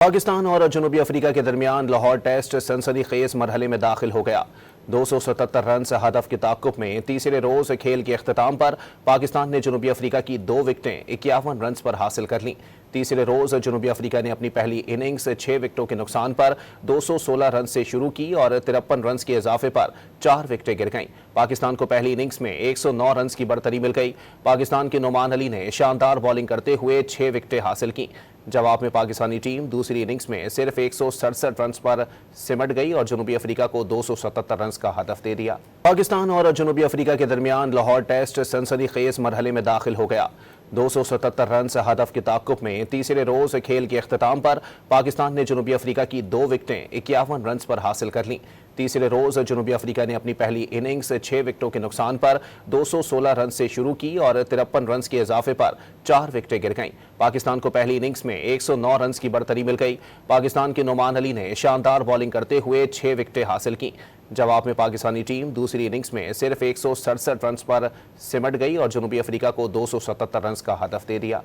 पाकिस्तान और जनूबी अफ्रीका के दरमियान लाहौर टेस्ट सनसनीखेज मरहले में दाखिल हो गया। 277 रन से हदफ के ताक़ुब में तीसरे रोज खेल के अख्ताम पर पाकिस्तान ने जनूबी अफ्रीका की 2 विकेटें 51 रन पर हासिल कर लीं। तीसरे रोज जनूबी अफ्रीका ने अपनी पहली इनिंग्स 6 विकेटों के नुकसान पर 216 रन से शुरू की और 53 रन के इजाफे पर 4 विकेटें गिर गईं। पाकिस्तान को पहली इनिंग्स में 109 रन की बढ़तरी मिल गई। पाकिस्तान के नोमान अली ने शानदार बॉलिंग करते हुए 6 विकेटें हासिल की। जवाब में पाकिस्तानी टीम दूसरी इनिंग्स में सिर्फ 167 रन पर सिमट गई और जनूबी अफ्रीका को 277 रन का हदफ दे दिया। पाकिस्तान और जनूबी अफ्रीका के दरमियान लाहौर टेस्ट सनसनीखेज मरहले में दाखिल हो गया। 277 रन से हदफ के ताक़ुब में तीसरे रोज खेल के अख्ताम पर पाकिस्तान ने जनूबी अफ्रीका की 2 विकेटें 51 रन पर हासिल कर लीं। तीसरे रोज जनूबी अफ्रीका ने अपनी पहली इनिंग्स 6 विकेटों के नुकसान पर 216 रन से शुरू की और 53 रन के इजाफे पर 4 विकेटें गिर गईं। पाकिस्तान को पहली इनिंग्स में 109 रन की बढ़तरी मिल गई। पाकिस्तान के नोमान अली ने शानदार बॉलिंग करते हुए 6 विकेटें हासिल की। जवाब में पाकिस्तानी टीम दूसरी इनिंग्स में सिर्फ 167 रन पर सिमट गई और जनूबी अफ्रीका को 277 रन का हदफ दे दिया।